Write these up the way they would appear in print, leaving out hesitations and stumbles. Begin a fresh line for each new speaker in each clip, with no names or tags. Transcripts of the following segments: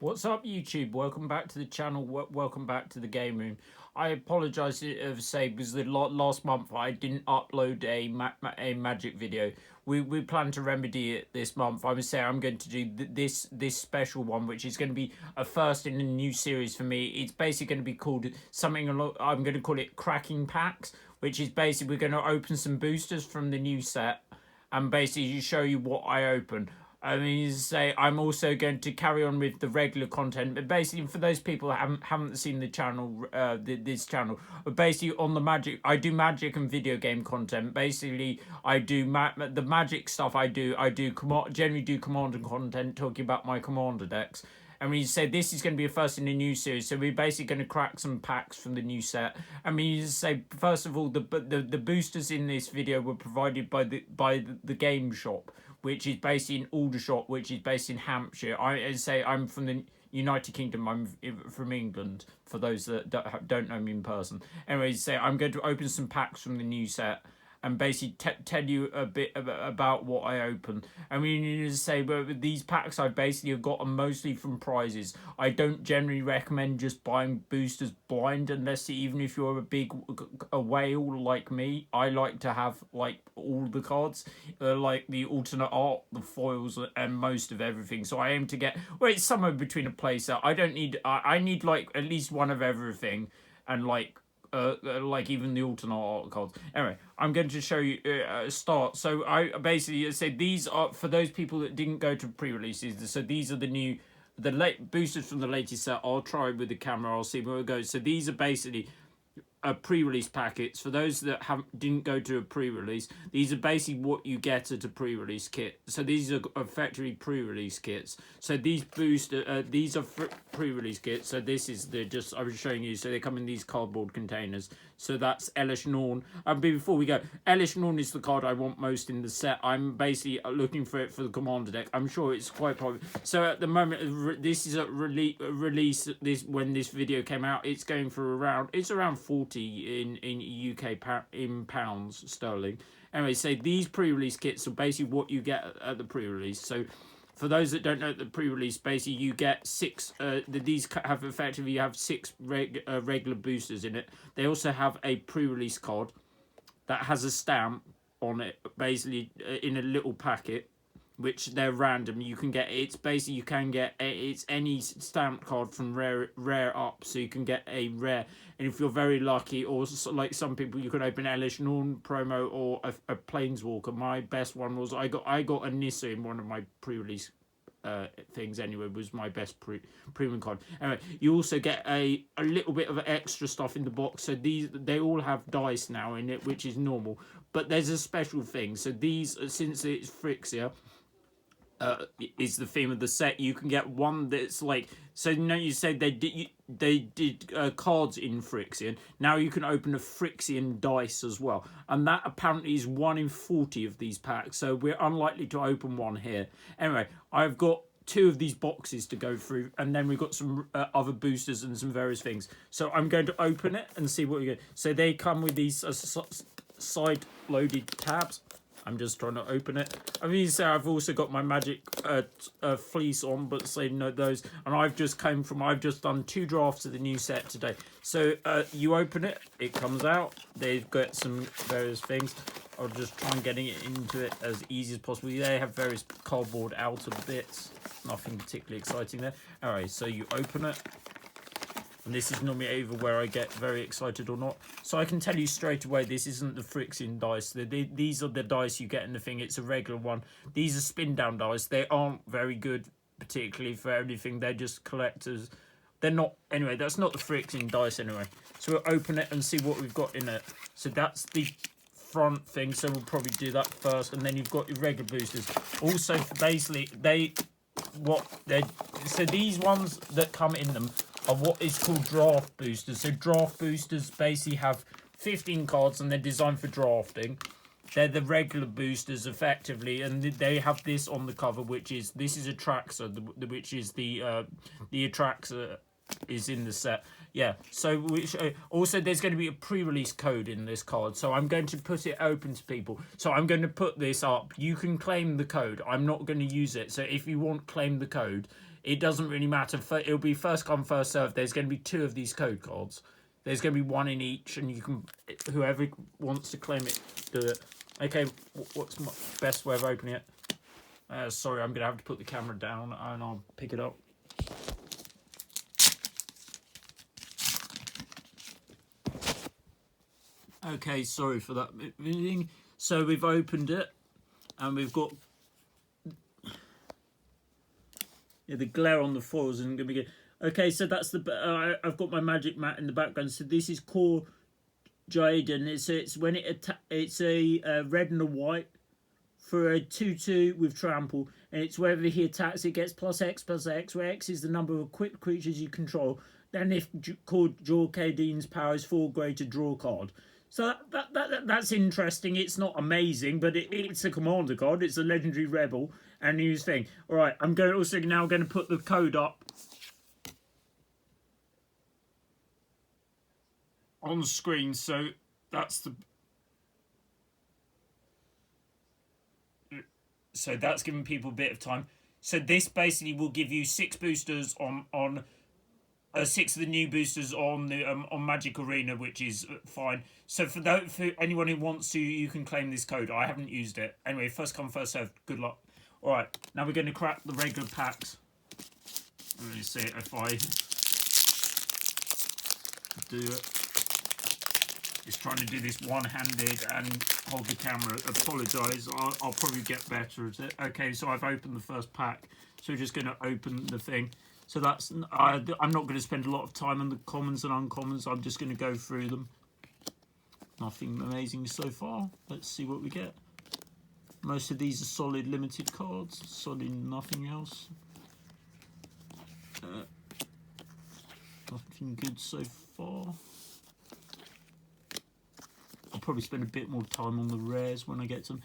What's up, YouTube? Welcome back to the channel. Welcome back to the game room. I apologise because the last month I didn't upload a magic video. We plan to remedy it this month. I would say I'm going to do this special one, which is going to be a first in a new series for me. It's basically going to be called something. I'm going to call it cracking packs, which is basically we're going to open some boosters from the new set and basically show you what I open. I mean, say I'm also going to carry on with the regular content, but basically for those people that haven't seen the channel, this channel, but basically on the magic, I do magic and video game content. Basically, I do the magic stuff. Generally do commander content, talking about my commander decks. And we say this is going to be a first in a new series, so we're basically going to crack some packs from the new set. And we say first of all, the boosters in this video were provided by the game shop, which is based in Aldershot, which is based in Hampshire. I say I'm from the United Kingdom. I'm from England. For those that don't know me in person, anyways, say I'm going to open some packs from the new set and basically tell you a bit about what I open. I mean, you say, but with these packs I basically have got them mostly from prizes. I don't generally recommend just buying boosters blind unless even if you're a whale like me. I like to have like all the cards, like the alternate art, the foils, and most of everything. So I aim to get it's somewhere between a playset. I don't need I need like at least one of everything, and like even the alternate art cards. Anyway, I'm going to show you start. So I basically said these are for those people that didn't go to pre-releases. So these are the late boosters from the latest set. I'll try with the camera. I'll see where it goes. So these are basically pre-release packets. For those that didn't go to a pre-release, these are basically what you get at a pre-release kit. So these are effectively pre-release kits. So these these are pre-release kits. So this is I was showing you. So they come in these cardboard containers. So that's Elish Norn. Before we go, Elish Norn is the card I want most in the set. I'm basically looking for it for the commander deck. I'm sure it's quite popular. So at the moment, this is a release. When this video came out, it's going for around 40 in UK in pounds sterling. Anyway, so these pre-release kits are basically what you get at the pre-release. So for those that don't know, the pre-release, basically you get six. These have effectively you have six regular boosters in it. They also have a pre-release card that has a stamp on it, basically in a little packet, which they're random. You can get it's any stamped card from rare up, so you can get a rare. And if you're very lucky, or like some people, you can open Elish Norn promo or a Planeswalker. My best one was I got a Nissa in one of my pre-release things anyway, was my best premium card. Anyway, you also get a little bit of extra stuff in the box. So they all have dice now in it, which is normal, but there's a special thing. So these, since it's Phyrexia, is the theme of the set, you can get one that's like, so you said they did cards in Phyrexian. Now you can open a Phyrexian dice as well, and that apparently is 1 in 40 of these packs, so we're unlikely to open one here. Anyway, I've got 2 of these boxes to go through, and then we've got some other boosters and some various things. So I'm going to open it and see what we get. So they come with these side loaded tabs. I'm just trying to open it. I mean, so I've also got my magic fleece on, but say no those. And I've just done 2 drafts of the new set today. So you open it, it comes out. They've got some various things. I'll just try and getting it into it as easy as possible. They have various cardboard outer bits. Nothing particularly exciting there. Alright, so you open it. And this is normally either where I get very excited or not. So I can tell you straight away, this isn't the Phyrexian dice. These are the dice you get in the thing. It's a regular one. These are spin down dice. They aren't very good, particularly for anything. They're just collectors. They're not, anyway, that's not the Phyrexian dice anyway. So we'll open it and see what we've got in it. So that's the front thing. So we'll probably do that first. And then you've got your regular boosters. Also, basically, so these ones that come in them are what is called draft boosters. So draft boosters basically have 15 cards and they're designed for drafting. They're the regular boosters effectively, and they have this on the cover, which is Atraxa, which is the Atraxa is in the set. Yeah, so also there's going to be a pre-release code in this card, so I'm going to put it open to people. So I'm going to put this up. You can claim the code. I'm not going to use it. So if you want claim the code, it doesn't really matter. It'll be first come first served. There's going to be 2 of these code cards. There's going to be 1 in each, and you can, whoever wants to claim it, do it. Okay, what's my best way of opening it? Sorry, I'm going to have to put the camera down and I'll pick it up. Okay, sorry for that. So we've opened it, and we've got the glare on the foil isn't going to be good. Okay, so that's the. I've got my magic mat in the background. So this is core Jaden. It's when it's a red and a white for a 2/2 with trample, and it's wherever he attacks, it gets +X+X, where X is the number of equipped creatures you control. Then if called Jorkadine's power is 4 greater, draw card. So that's interesting. It's not amazing, but it's a commander card. It's a legendary rebel and new thing. All right, I'm going to put the code up on the screen. So that's the. So that's giving people a bit of time. So this basically will give you 6 boosters on 6 of the new boosters on the on Magic Arena, which is fine. So for anyone who wants to, you can claim this code. I haven't used it. Anyway, first come, first served. Good luck. All right, now we're going to crack the regular packs. Let me see if I do it. Just trying to do this one-handed and hold the camera. Apologise. I'll probably get better at it. Okay, so I've opened the first pack. So we're just going to open the thing. So that's, I'm not going to spend a lot of time on the commons and uncommons. I'm just going to go through them. Nothing amazing so far. Let's see what we get. Most of these are solid limited cards. Solid nothing else. Nothing good so far. I'll probably spend a bit more time on the rares when I get to them.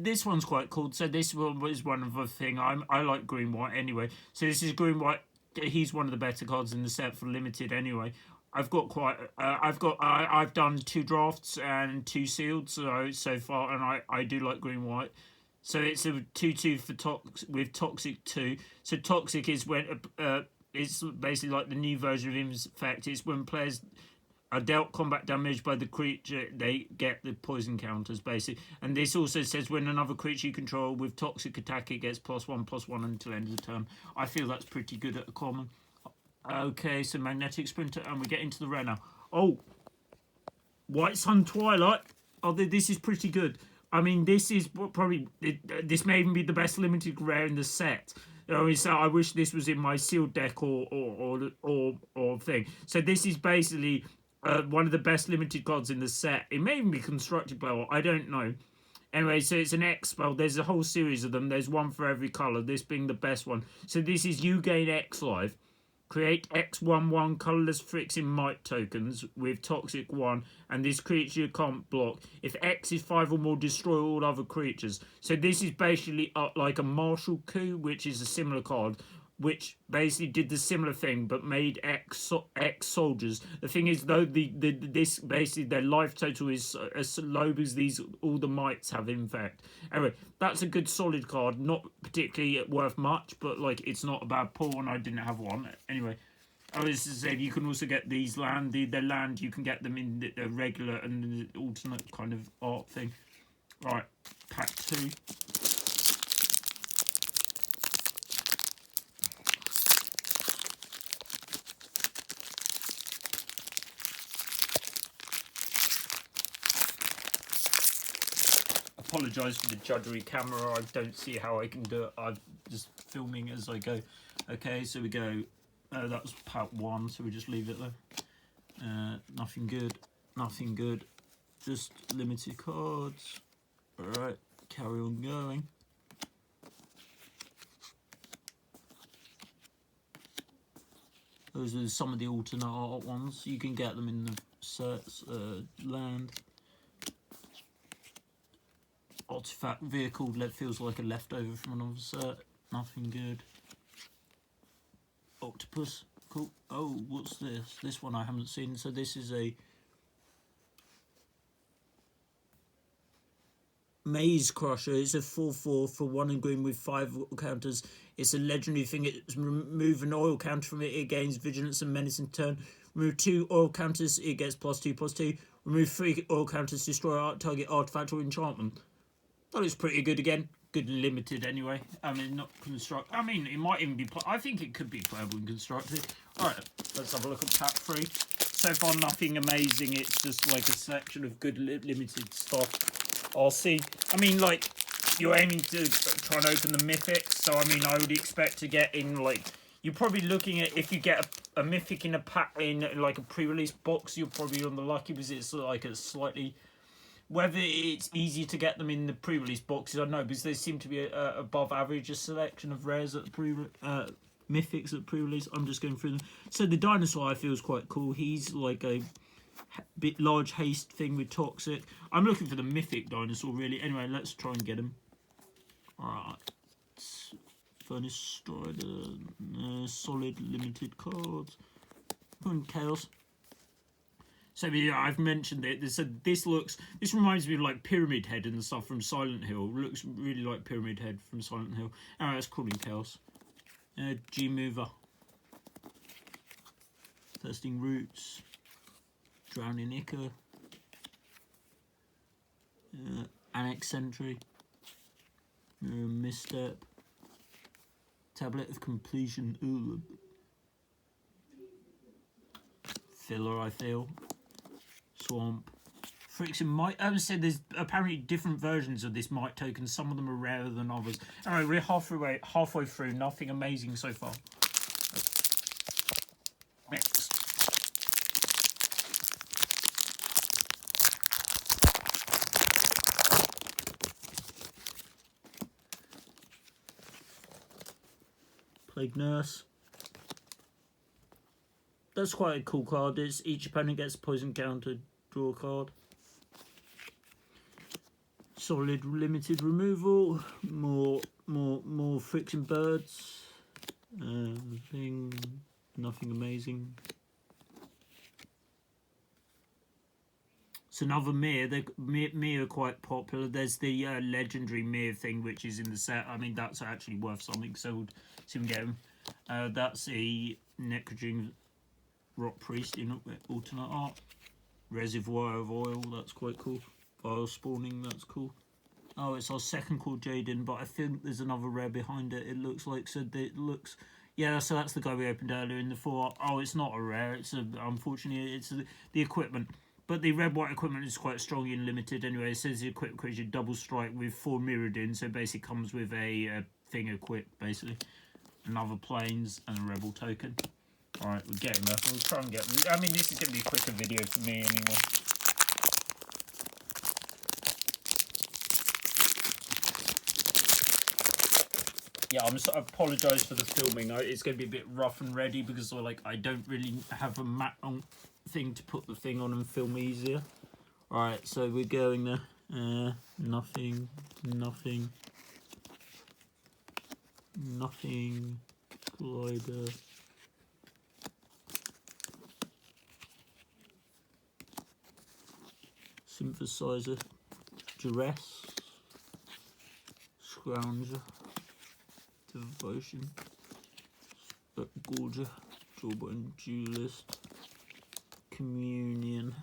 This one's quite cool. So this one is one of the thing. I like green white anyway. So this is green white. He's one of the better cards in the set for limited anyway. I've got quite. I've done 2 drafts and 2 sealed so far, and I do like green white. So it's a 2/2 for with toxic 2. So toxic is when it's basically like the new version of Im's effect. It's when players are dealt combat damage by the creature, they get the poison counters, basically. And this also says when another creature you control with toxic attack, it gets +1/+1 until end of the turn. I feel that's pretty good at a common. Okay, so Magnetic Sprinter, and we get into the rare now. Oh, White Sun Twilight. Oh, this is pretty good. I mean, this is probably, this may even be the best limited rare in the set. So I wish this was in my sealed deck or thing. So this is basically one of the best limited cards in the set. It may even be constructed by, I don't know. Anyway, so it's an X spell. There's a whole series of them. There's one for every colour, this being the best one. So this is you gain X life. Create X/1/1 colourless Phyrexia Might tokens with Toxic 1, and this creature can't block. If X is 5 or more, destroy all other creatures. So this is basically like a Martial Coup, which is a similar card, which basically did the similar thing but made X soldiers. The thing is though, this basically their life total is as low as all the mites have in fact. Anyway, that's a good solid card, not particularly worth much, but like it's not a bad pull, and I didn't have one. Anyway, I was to say you can also get these land, the land you can get them in the regular and the alternate kind of art thing. Right, pack 2. Apologise for the judgery camera. I don't see how I can do it. I'm just filming as I go. Okay, so we go. That was part 1, so we just leave it there. Nothing good. Nothing good. Just limited cards. Alright, carry on going. Those are some of the alternate art ones. You can get them in the sets. Land. Artifact vehicle that feels like a leftover from another set. Nothing good. Octopus, cool. Oh, what's this? This one I haven't seen. So this is a Maze Crusher. It's a 4/4 for 1 and green with 5 counters. It's a legendary thing. It's remove an oil counter from it. It gains vigilance and menace in turn. Remove 2 oil counters. It gets +2/+2. Remove 3 oil counters. Destroy target artifact or enchantment. That looks pretty good again. Good limited anyway. I mean, not construct. I mean, it might even be. I think it could be playable and constructed. All right, let's have a look at pack 3. So far, nothing amazing. It's just like a selection of good limited stuff. I'll see. I mean, like, you're aiming to try and open the mythics, so I mean, I would expect to get in like. You're probably looking at, if you get a mythic in a pack in like a pre-release box, you're probably on the lucky, because it's like a slightly. Whether it's easy to get them in the pre-release boxes, I don't know, because there seem to be a above average selection of rares at the mythics at pre-release. I'm just going through them. So the dinosaur I feel is quite cool. He's like a bit large haste thing with toxic. I'm looking for the mythic dinosaur really. Anyway, let's try and get him. Alright. Furnace Strider. Solid limited cards. And Chaos. So yeah, I've mentioned it. This reminds me of like Pyramid Head and stuff from Silent Hill. Looks really like Pyramid Head from Silent Hill. Alright, that's Crawling Chaos. G Mover. Thirsting Roots. Drowning Ichor. Annex Sentry. Misstep. Tablet of Completion. Ooh. Filler, I feel. Swamp. Phyrexia might. I would say there's apparently different versions of this might token. Some of them are rarer than others. Anyway, we're halfway through. Nothing amazing so far. Next. Plague Nurse. That's quite a cool card. It's each opponent gets a poison counter. Draw a card. Solid limited removal. More Friction Birds. Nothing amazing. It's another Mir. Mir are quite popular. There's the legendary Mir thing, which is in the set. I mean, that's actually worth something, so we'll see if we can get him. That's a Necrogen Rock Priest in alternate art. Reservoir of Oil, that's quite cool. Vile Spawning, that's cool. Oh, it's our second called Jaden, but I think there's another rare behind it. It looks like, so it looks, yeah, so that's the guy we opened earlier in the 4. Oh, it's not a rare, it's a, unfortunately, it's the equipment. But the red-white equipment is quite strong in limited anyway. It says the equipped creature double strike with 4 mirrored in, so it basically comes with a thing equipped, basically. Another planes and a rebel token. Alright, we're getting there. We'll try and get... I mean, this is going to be a quicker video for me anyway. Yeah, I apologise for the filming. It's going to be a bit rough and ready because I don't really have a mat on thing to put the thing on and film easier. Alright, so we're going there. Nothing. Glider. Synthesizer, Duress, Scrounger, Devotion, Gorger, Jawbone Duelist, Communion,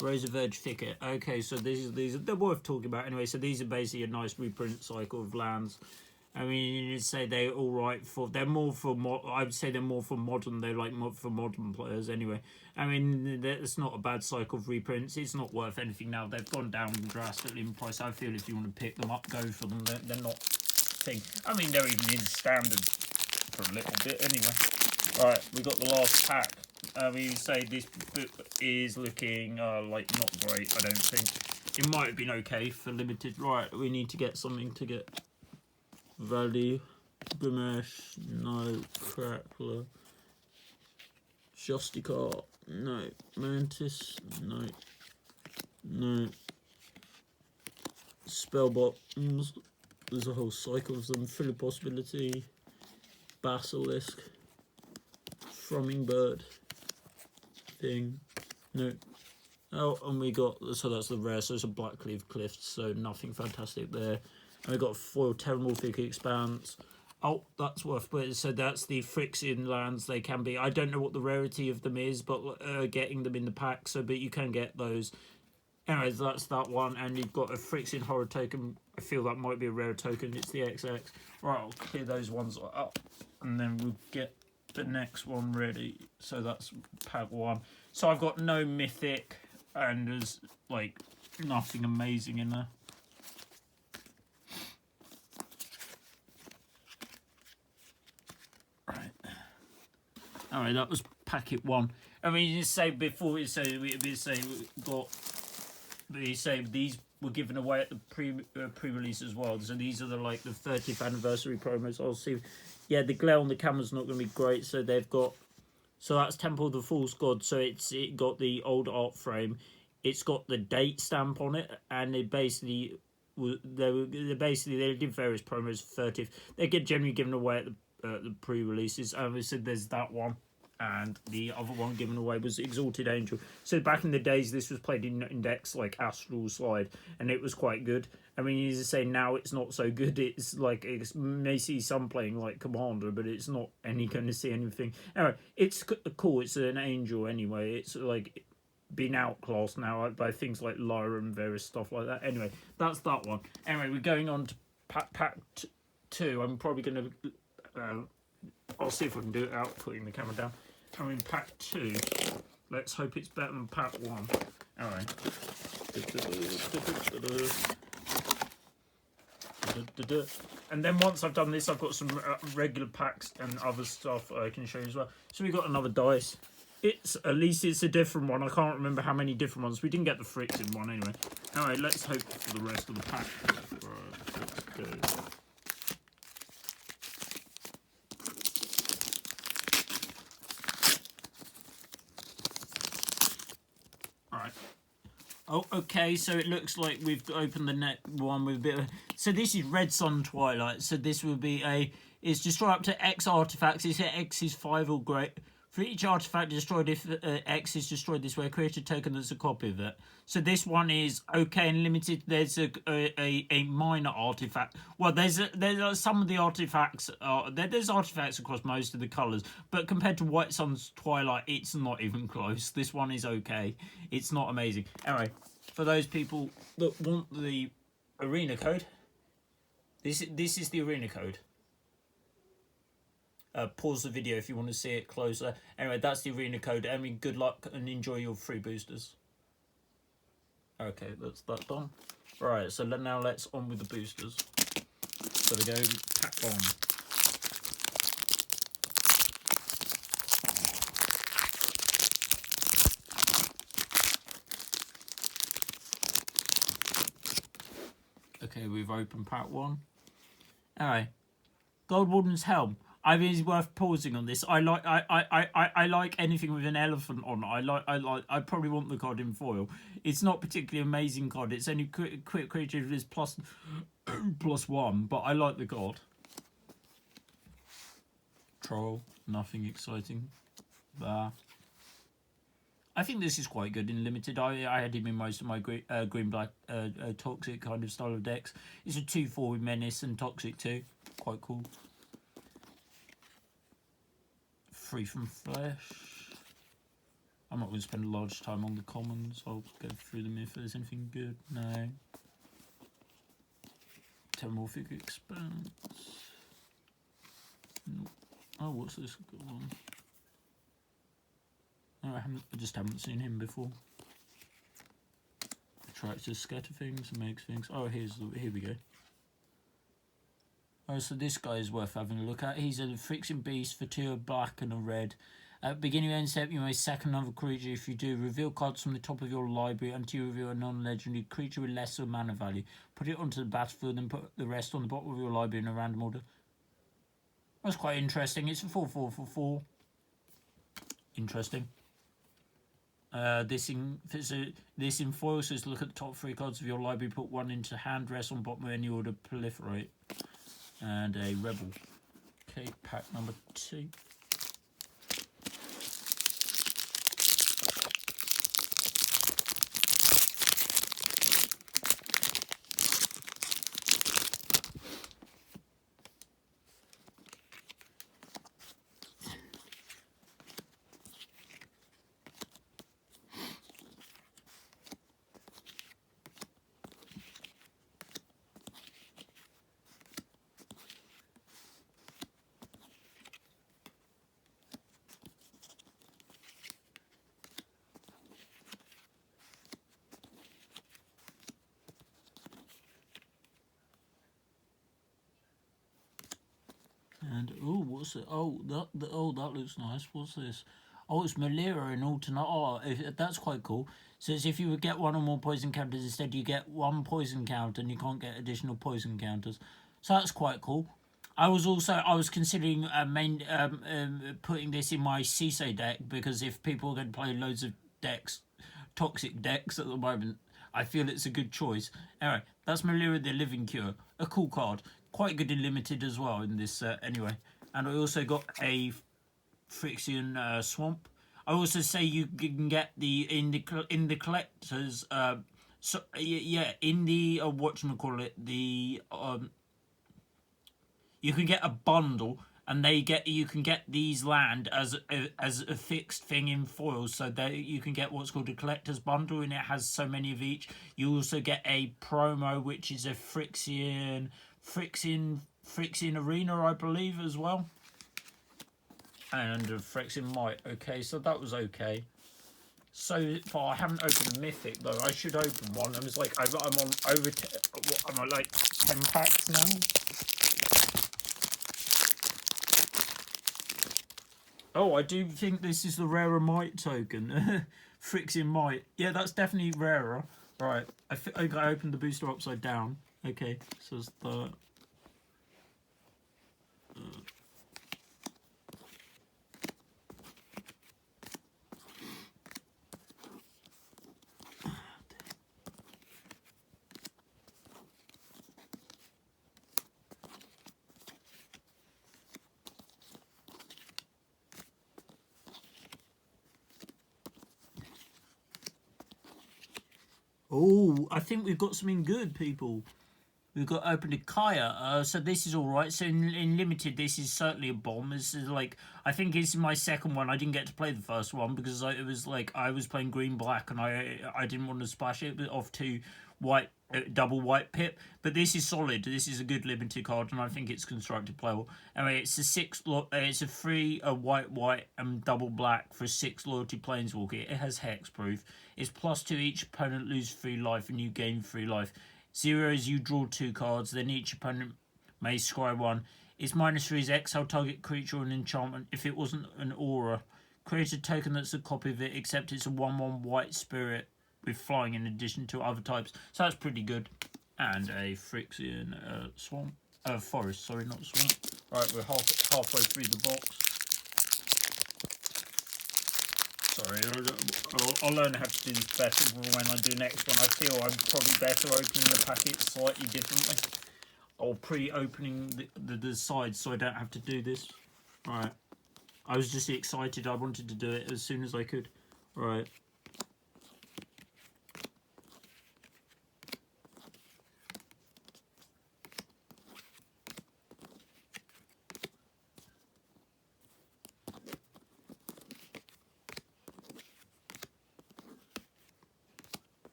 Razor Verge Thicket. Okay, so these are they're worth talking about anyway. So these are basically a nice reprint cycle of lands. I mean, you'd say they're all right for. They're more for. I would say they're more for modern. They're like for modern players anyway. I mean, it's not a bad cycle of reprints. It's not worth anything now. They've gone down drastically in price. I feel if you want to pick them up, go for them. They're not thing. I mean, they're even in standard for a little bit anyway. All right, we got the last pack. We say this book is looking like not great. I don't think it might have been okay for limited. Right, we need to get something to get. Value, Grimash, no. Crackler, Justicar, no. Mantis, no. Spellbot, there's a whole cycle of them. Full of Possibility, Basilisk, thrumming bird thing. No. Oh, and we got, so that's the rare, so it's a Blackleaf Cliff, so nothing fantastic there. And we got foil Terramorphic Expanse. Oh, that's worth, so that's the Phyrexian lands. They can be, I don't know what the rarity of them is, but getting them in the pack, so, but you can get those. Anyways, that's that one, and you've got a Phyrexian Horror token. I feel that might be a rare token, it's the XX. Right, I'll clear those ones up, and then we'll get the next one ready. So that's pack 1. So I've got no mythic, and there's like nothing amazing in there. Right. Alright, that was packet 1. I mean, you say before we say these were given away at the pre-release as well. So these are the like the 30th anniversary promos. I'll see. Yeah, the glare on the camera's not going to be great. So they've got, so that's Temple of the False God. So it got the old art frame. It's got the date stamp on it, and it basically they did various promos. 30th. They get generally given away at the pre-releases. So there's that one. And the other one given away was Exalted Angel. So back in the days, this was played in decks like Astral Slide, and it was quite good. I mean, you say now it's not so good. It's like, it may see some playing like Commander, but it's not any going to see anything. Anyway, it's cool. It's an angel anyway. It's like been outclassed now by things like Lyra and various stuff like that. Anyway, that's that one. Anyway, we're going on to pack 2. I'm probably going to... I'll see if I can do it without putting the camera down. I mean, pack 2. Let's hope it's better than pack 1. Alright. And then once I've done this, I've got some regular packs and other stuff I can show you as well. So we got another dice. At least it's a different one. I can't remember how many different ones. We didn't get the Phyrexian one anyway. Alright, let's hope for the rest of the pack. Right, let's go. Oh, okay, so it looks like we've opened the next one with a bit of... So this is Red Sun Twilight. So this will be it's destroy up to X artifacts. It's X is 5 or great. For each artifact destroyed, if X is destroyed this way, create a token that's a copy of it. So this one is okay and limited. There's a minor artifact. Well, there's some of the artifacts. There's artifacts across most of the colours, but compared to White Sun's Twilight, it's not even close. This one is okay. It's not amazing. Anyway, for those people that want the arena code, this is the arena code. Pause the video if you want to see it closer. Anyway, that's the arena code. I mean, good luck and enjoy your free boosters. Okay, that's that done. Right, so now let's on with the boosters. So we go pack 1. Okay, we've opened pack 1. Alright, Gold Warden's Helm. I mean, it's worth pausing on this. I like anything with an elephant on. I probably want the card in foil. It's not particularly amazing card. It's only quick creature is +1, but I like the card. Troll, nothing exciting. There. I think this is quite good in limited. I had him in most of my green black toxic kind of style of decks. It's a 2/4 with menace and toxic too. Quite cool. Free from Flesh. I'm not going to spend a large time on the commons. I'll go through them if there's anything good. No. Terramorphic Expanse. No. Oh, what's this one? Oh, I just haven't seen him before. Attracts to scatter things and makes things. Oh, here we go. Oh, so this guy is worth having a look at. He's a Phyrexian beast for 2, a black and a red. At the beginning of end step, you may sack another creature. If you do, reveal cards from the top of your library until you reveal a non-legendary creature with lesser mana value. Put it onto the battlefield and put the rest on the bottom of your library in a random order. That's quite interesting. It's a 4/4 for 4. Interesting. This in foil says look at the top 3 cards of your library, put 1 into hand, rest on bottom of any order, proliferate. And a rebel. Okay, pack number 2. And oh, what's it? Oh, that looks nice. What's this? Oh, it's Malira in alternate. Oh, that's quite cool. So it's if you would get one or more poison counters, instead you get one poison counter and you can't get additional poison counters. So that's quite cool. I was considering putting this in my CISO deck, because if people are going to play loads of decks, toxic decks at the moment, I feel it's a good choice. Anyway, that's Malira the Living Cure. A cool card. Quite good in limited as well in this anyway. And I also got a Phyrexian Swamp. I also say you can get in the collectors in the whatchamacallit, the you can get a bundle, and you can get these land as a fixed thing in foils, so that you can get what's called a collector's bundle, and it has so many of each. You also get a promo, which is a Phyrexian Arena, I believe, as well, and a Phyrexian Might. Okay, so that was okay. So far, I haven't opened a Mythic though. I should open one. I was like, I'm on over. I'm on like 10 packs now. Oh, I do think this is the rarer Might token. Phyrexian Might. Yeah, that's definitely rarer. Right, I opened the booster upside down. Okay, so it's the... Oh, I think we've got something good, people. We've got opened a Kaya, so this is all right. So in limited, this is certainly a bomb. This is like, I think it's my second one. I didn't get to play the first one because it was like I was playing green black, and I didn't want to splash it off to white, double white pip. But this is solid. This is a good limited card, and I think it's constructed playable. Anyway, it's it's a free white and double black for 6 loyalty planeswalker. It has hexproof. It's +2 each opponent lose 3 life and you gain 3 life. 0 is you draw 2 cards, then each opponent may scry 1. Its -3 is exile target creature or an enchantment if it wasn't an aura. Create a token that's a copy of it, except it's a 1/1 white spirit with flying in addition to other types. So that's pretty good. And a Phyrexian swamp. Forest, sorry, not swamp. Right, we're halfway through the box. Sorry, I'll learn how to do this better when I do next one. I feel I'm probably better opening the packet slightly differently, or pre-opening the sides, so I don't have to do this. Right, I was just excited. I wanted to do it as soon as I could. Right.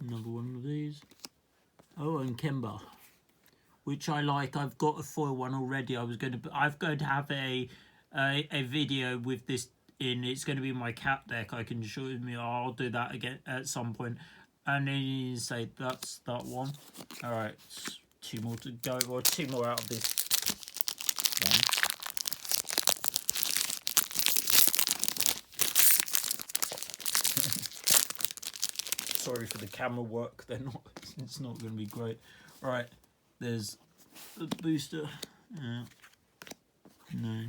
Another one of these. Oh, and Kimber, which I like. I've got a foil one already. I'm going to have a video with this in. It's going to be my cat deck. I can show you. I'll do that again at some point. And then you say that's that one. All right, 2 more to go, or 2 more out of this one. Sorry for the camera work. It's not going to be great. All right, there's the booster. No.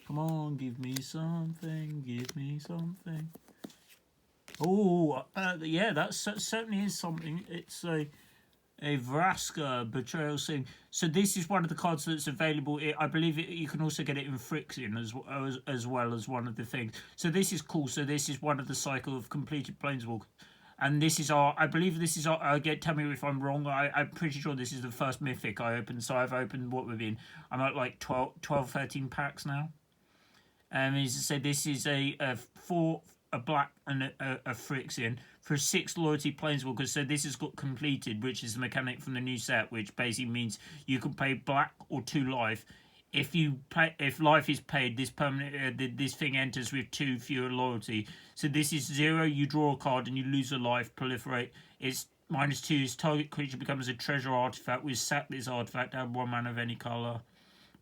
Come on, give me something. Give me something. Oh, yeah, that certainly is something. It's a Vraska Betrayal Scene. So this is one of the cards that's available. I believe you can also get it in Phyrexian as well as one of the things. So this is cool. So this is one of the cycle of completed Planeswalker. And this is I believe this is tell me if I'm wrong. I'm pretty sure this is the first Mythic I opened. So I've opened what we've been. I'm at like 12, 13 packs now. As I say, this is a black and a Phyrexian for 6 loyalty planeswalkers. So this has got completed, which is the mechanic from the new set, which basically means you can pay black or 2 life if you pay, if life is paid, this permanent this thing enters with 2 fewer loyalty. So this is 0. You draw a card and you lose a life. Proliferate. It's -2. Its target creature becomes a treasure artifact. We sack this artifact. Add 1 mana of any color.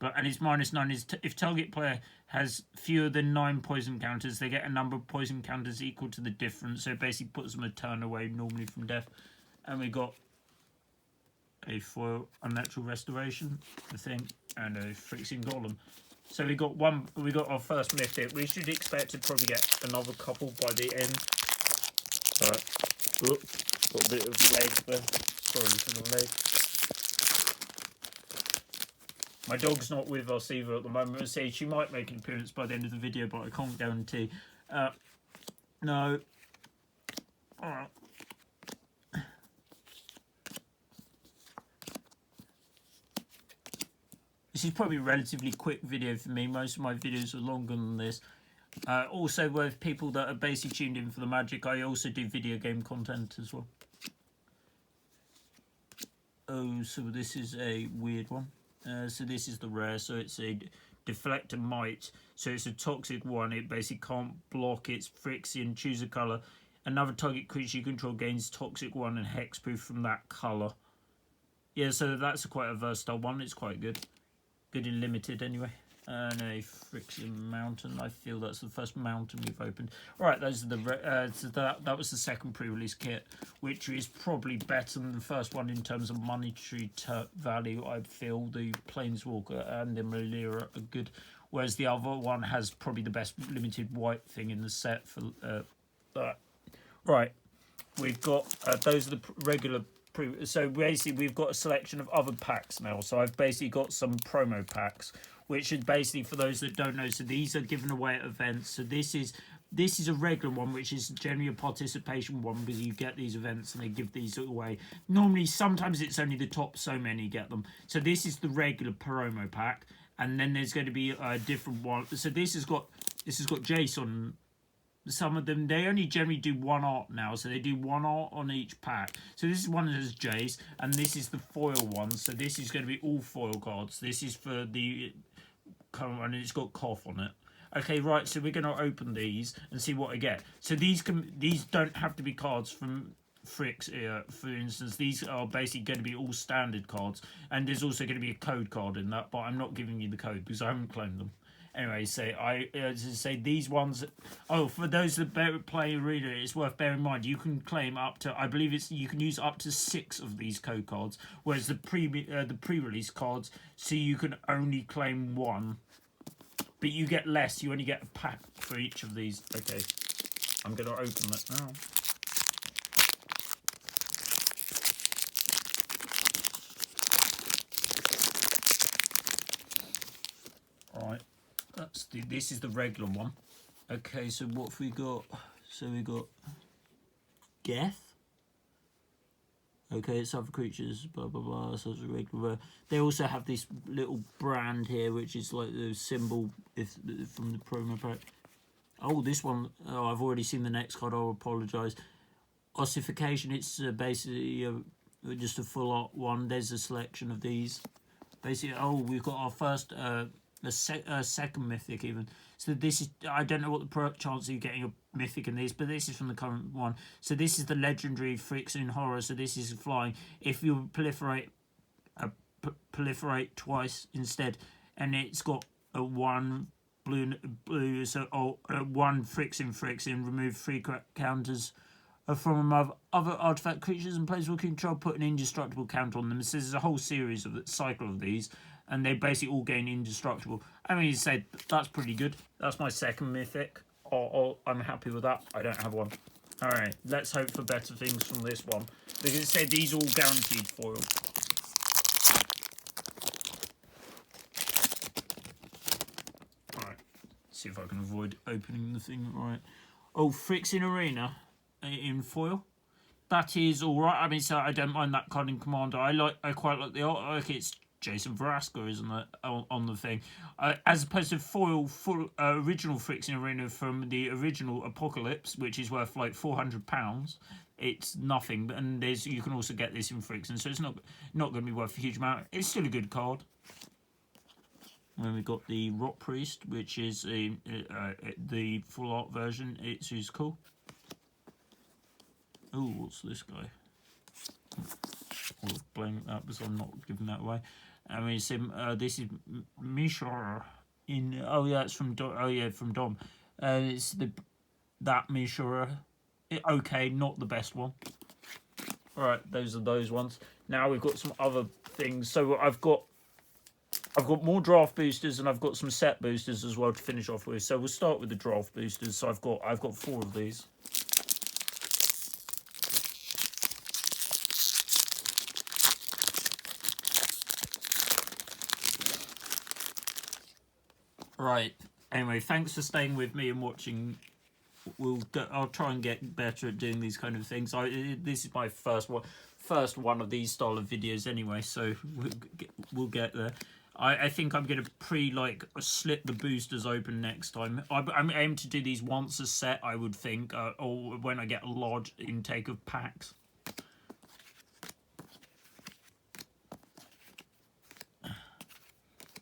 And it's -9 is if target player has fewer than 9 poison counters, they get a number of poison counters equal to the difference. So it basically puts them a turn away normally from death. And we got a foil Unnatural Restoration, I think, and a Phyrexian Golem. So we got our first mythic. We should expect to probably get another couple by the end. Alright. Got a bit of leg there. Sorry for the leg. My dog's not with us either at the moment. I say she might make an appearance by the end of the video, but I can't guarantee. No. Alright. This is probably a relatively quick video for me. Most of my videos are longer than this. Also, with people that are basically tuned in for the Magic, I also do video game content as well. Oh, so this is a weird one. So this is the rare. So it's a Deflector Might. So it's a toxic one. It basically can't block. It's Phyrexian. Choose a color. Another target creature you control gains toxic 1 and hexproof from that color. Yeah, so that's quite a versatile one. It's quite good. Good in limited anyway. And a Phyrexian Mountain. I feel that's the first mountain we've opened. Right, those are the so that was the second pre-release kit, which is probably better than the first one in terms of monetary value. I feel the Planeswalker and the Malira are good, whereas the other one has probably the best limited white thing in the set for that. Right, we've got those are the regular. So basically, we've got a selection of other packs now. So I've basically got some promo packs, which is basically, for those that don't know, so these are given away at events. So this is a regular one, which is generally a participation one, because you get these events and they give these away. Normally, sometimes it's only the top so many get them. So this is the regular promo pack, and then there's going to be a different one. So this has got Jace on. Some of them, they only generally do one art now, so they do one art on each pack. So this is one that has Jace, and this is the foil one. So this is going to be all foil cards. This is for the current one, and it's got Cough on it. Okay, right, so we're going to open these and see what I get. So these don't have to be cards from Phyrexia, for instance. These are basically going to be all standard cards, and there's also going to be a code card in that, but I'm not giving you the code because I haven't claimed them. Anyway, so I say these ones. Oh, for those that play Arena, it's worth bearing in mind you can claim up to. I believe you can use up to 6 of these code cards, whereas the pre-release cards, so you can only claim 1, but you get less. You only get a pack for each of these. Okay, I'm gonna open that now. All right. This is the regular one. Okay, so what have we got? So we got Geth. Okay, it's other creatures, blah blah blah. So it's a regular. They also have this little brand here, which is like the symbol from the promo pack. Oh, this one. Oh, I've already seen the next card. I'll apologise. Ossification. It's basically just a full art one. There's a selection of these. Basically, oh, we've got our first. A second mythic even. So this is, I don't know what the chance of you getting a mythic in this, but this is from the current one. So this is the legendary Phyrexian Horror. So this is flying. If you proliferate twice instead, and it's got a 1 blue, so 1 Phyrexian, remove 3 counters from other artifact creatures and players will control, put an indestructible counter on them. So there's a whole series of the cycle of these, and they basically all gain indestructible. I mean, you say that's pretty good. That's my second mythic. I'm happy with that. I don't have one. All right, let's hope for better things from this one, because it said these all guaranteed foil. All right, see if I can avoid opening the thing. All right. Oh, Phyrexian Arena in foil. That is all right. I mean, so I don't mind that card in Commander. I quite like the art. Okay, it's Jason Vraska, isn't it, on the thing, as opposed to foil original Phyrexian Arena from the original Apocalypse, which is worth like £400. It's nothing, and you can also get this in Phyrexian, so it's not going to be worth a huge amount. It's still a good card. And then we got the Rock Priest, which is the full art version. It's cool. Oh, what's this guy? I'll blame that because I'm not giving that away. I mean, this is Mishra in. Oh yeah, it's from Dom. Oh yeah, from Dom. It's that Mishra. Okay, not the best one. All right, those are those ones. Now we've got some other things. So I've got more draft boosters and I've got some set boosters as well to finish off with. So we'll start with the draft boosters. So I've got 4 of these. Right. Anyway, thanks for staying with me and watching. I'll try and get better at doing these kind of things. This is my first one of these style of videos anyway, so we'll get there. I think I'm going to slit the boosters open next time. I'm aiming to do these once a set, I would think, or when I get a large intake of packs.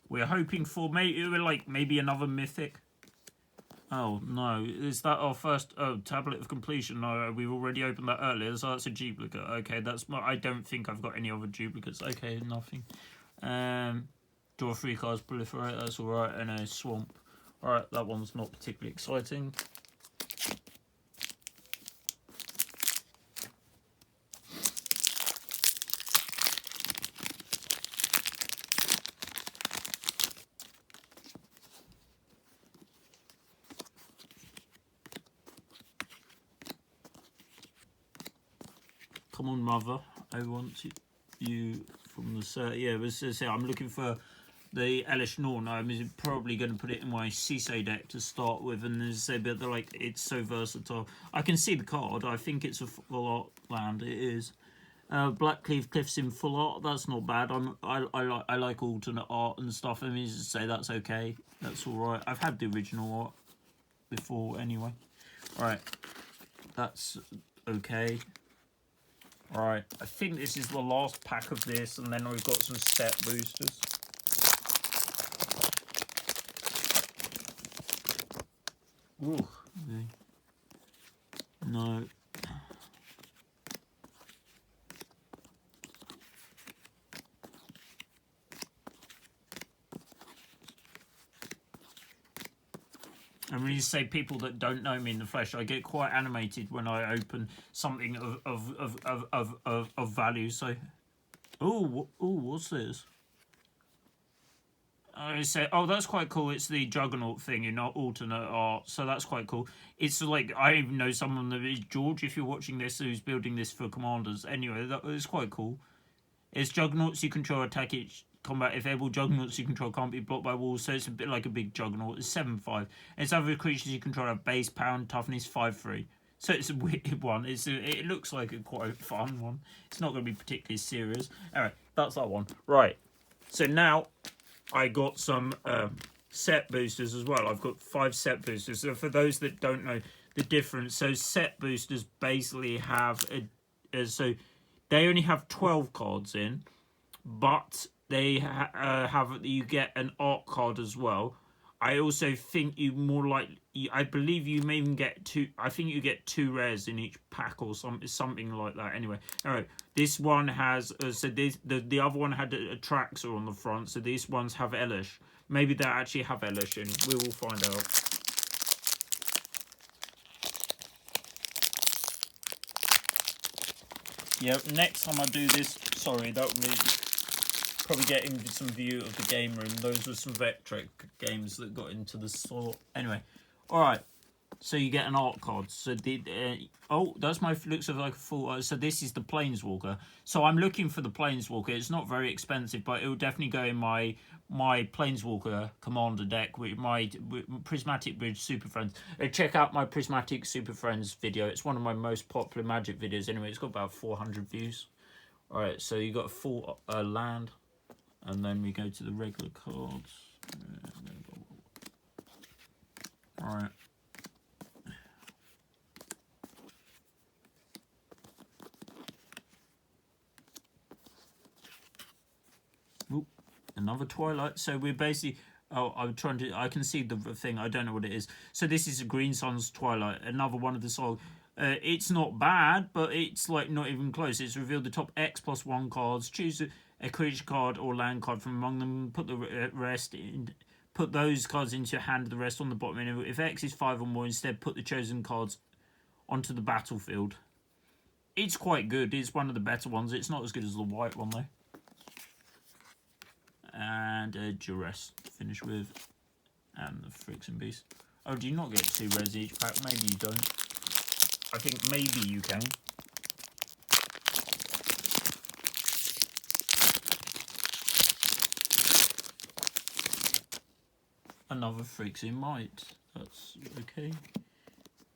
We're hoping for maybe another mythic. Oh no, is that our first tablet of completion? No, we've already opened that earlier, so that's a duplicate. Okay, I don't think I've got any other duplicates. Okay, nothing. Draw 3 cards, proliferate, that's alright, and a swamp. Alright, that one's not particularly exciting. Come on, mother. I want you from the set. Yeah, I'm looking for the Elish Norn. I'm probably going to put it in my Cisse deck to start with, and as I say, but it's so versatile. I can see the card. I think it's a full art land. It is. Blackcleave Cliffs in full art. That's not bad. I like alternate art and stuff. I mean, as I say, that's okay. That's all right. I've had the original art before anyway. All right, that's okay. Alright, I think this is the last pack of this, and then we've got some set boosters. Ooh. No. And when you say people that don't know me in the flesh, I get quite animated when I open something of value. So, what's this? I say, oh, that's quite cool. It's the Juggernaut thing in alternate art, so that's quite cool. It's like, I even know someone that is George, if you're watching this, who's building this for Commanders. Anyway, that is quite cool. It's Juggernauts you control, attack each combat. If able, Juggernauts you control can't be blocked by walls, so it's a bit like a big Juggernaut. It's 7/5. It's other creatures you control have base, pound, toughness 5/3. So it's a weird one. It looks like a quite fun one. It's not going to be particularly serious. Alright, that's that one. Right. So now I got some set boosters as well. I've got 5 set boosters. So for those that don't know the difference, so set boosters basically have so they only have 12 cards in, but they you get an art card as well. I also think I believe you may even get 2. I think you get 2 rares in each pack or something like that. Anyway, all right. This one has the other one had a Traxxas on the front, so these ones have Elish. Maybe they actually have Elish in. We will find out. Yeah, next time I do this, sorry, that would be probably getting some view of the game room. Those were some Vectric games that got into the sort. Anyway, all right. So you get an art card. So that's looks like a full. So this is the Planeswalker. So I'm looking for the Planeswalker. It's not very expensive, but it will definitely go in my Planeswalker Commander deck with my Prismatic Bridge Super Friends. Check out my Prismatic Super Friends video. It's one of my most popular Magic videos. Anyway, it's got about 400 views. All right, so you got a full land, and then we go to the regular cards. All right. Another Twilight. So we're basically Oh, I'm trying to. I can see the thing. I don't know what it is. So this is a Green Sun's Twilight. Another one of the song. It's not bad, but it's like not even close. It's revealed the top X+1 cards. Choose a creature card or land card from among them. Put the rest in. Put those cards into your hand. The rest on the bottom. And if X is 5 or more, instead put the chosen cards onto the battlefield. It's quite good. It's one of the better ones. It's not as good as the white one though. And a Duress to finish with, and the Phyrexia Beast. Oh, do you not get 2 res each pack? Maybe you don't. I think maybe you can. Another Phyrexia Might. That's okay.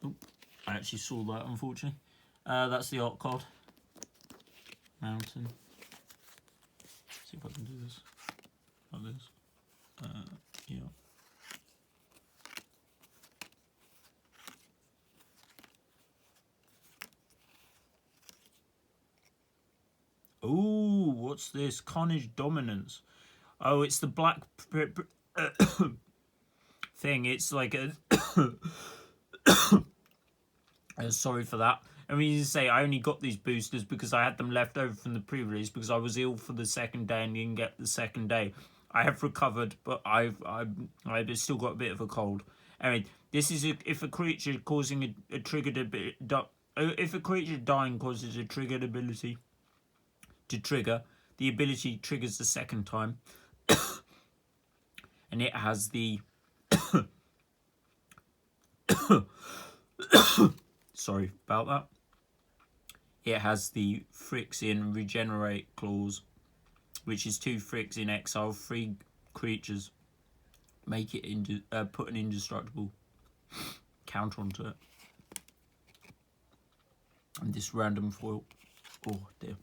Oh, I actually saw that, unfortunately. That's the art card. Mountain. See if I can do this. Like this. Yeah. Ooh, what's this? Carnage Dominance. Oh, it's the black thing. It's like a... sorry for that. I mean, you say I only got these boosters because I had them left over from the pre-release because I was ill for the second day and didn't get the second day. I have recovered, but I've still got a bit of a cold. Anyway, this is if a creature causing a triggered if a creature dying causes a triggered ability to trigger, the ability triggers the second time, and it has the sorry about that. It has the Phyrexian regenerate clause, which is 2 Phyrexian exile, 3 creatures. Make it into put an indestructible counter onto it. And this random foil. Oh dear.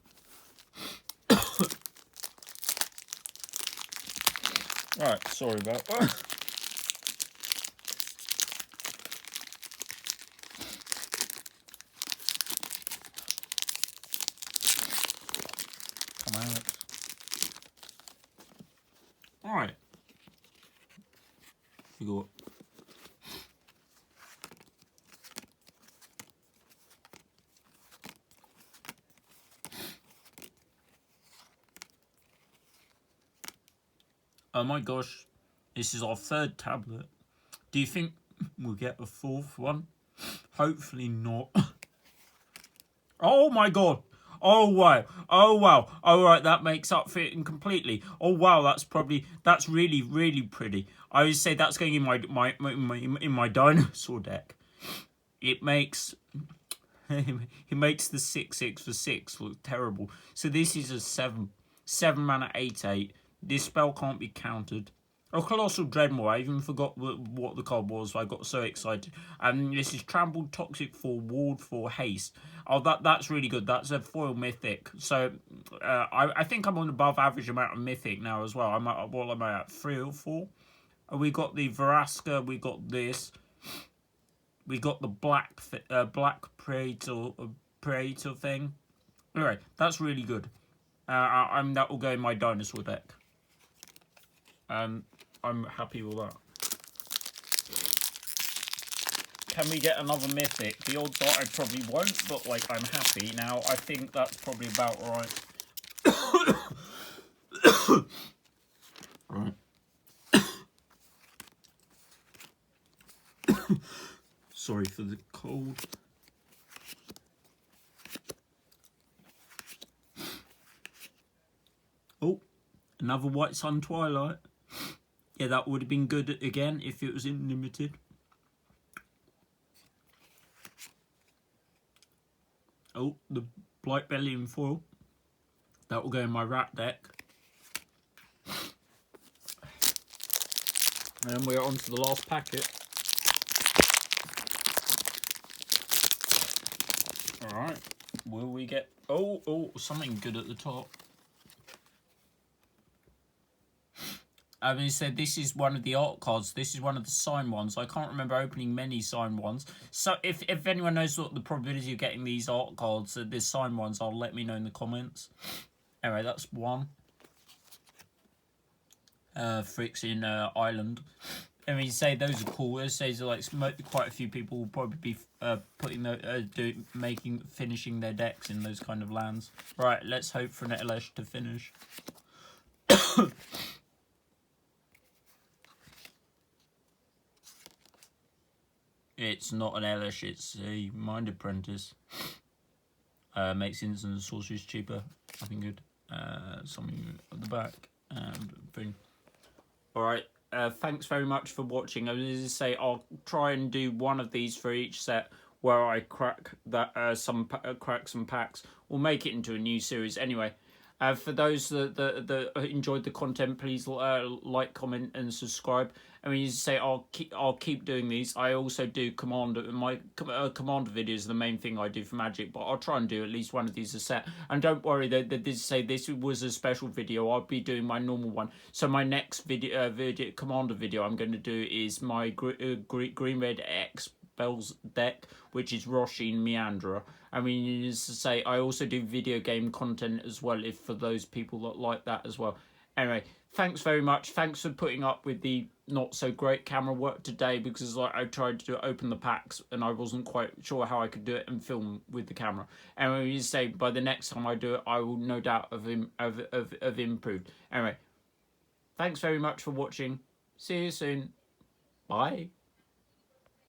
Alright, sorry about that. Come out. Alright. We got oh my gosh, this is our 3rd tablet. Do you think we'll get a 4th one? Hopefully not. Oh my god. Oh wow. Oh wow. Alright, that makes up for it completely. Oh wow, that's really, really pretty. I would say that's going in my dinosaur deck. It makes it makes the 6/6 for 6 look terrible. So this is a 7 mana 8/8. This spell can't be countered. Oh, Colossal Dreadmore. I even forgot what the card was. I got so excited. And this is Trampled, Toxic 4, Ward 4, Haste. Oh, that's really good. That's a foil mythic. So I think I'm on above average amount of mythic now as well. Am I at 3 or 4? We got the Veraska. We got this. We got the black Praetor thing. Anyway, that's really good. That will go in my dinosaur deck. I'm happy with that. Can we get another mythic? The odds are I probably won't, but like I'm happy. Now I think that's probably about right. Right. Sorry for the cold. Oh, another White Sun Twilight. Yeah, that would have been good again if it was in limited. Oh, the Blight Belly and foil. That will go in my rat deck. And we're on to the last packet. Alright. Will we get... Oh, something good at the top. I mean, said this is one of the art cards. This is one of the signed ones. I can't remember opening many signed ones. So if anyone knows what the probability of getting these art cards, these signed ones, let me know in the comments. Anyway, that's one. Phyrexia Island. And we say those are cool. As say, like quite a few people will probably be putting finishing their decks in those kind of lands. Right, let's hope for an LS to finish. It's not an Elish, it's a Mind Apprentice. Makes instant and sorceries cheaper. Nothing good. Something at the back. And thing. Alright, thanks very much for watching. I was going to say, I'll try and do one of these for each set where I crack that crack some packs. We'll make it into a new series anyway. For those that enjoyed the content, please like, comment, and subscribe. I mean, you say I'll keep doing these. I also do commander. My commander videos are the main thing I do for Magic, but I'll try and do at least one of these a set. And don't worry, this was a special video. I'll be doing my normal one. So my next video commander video I'm going to do is my green red X spells deck, which is Roshin Meanderer. I mean, as to say, I also do video game content as well, if for those people that like that as well. Anyway, thanks very much. Thanks for putting up with the not so great camera work today, because like I tried to open the packs and I wasn't quite sure how I could do it and film with the camera. Anyway, you say by the next time I do it, I will no doubt have improved. Anyway, thanks very much for watching. See you soon. Bye.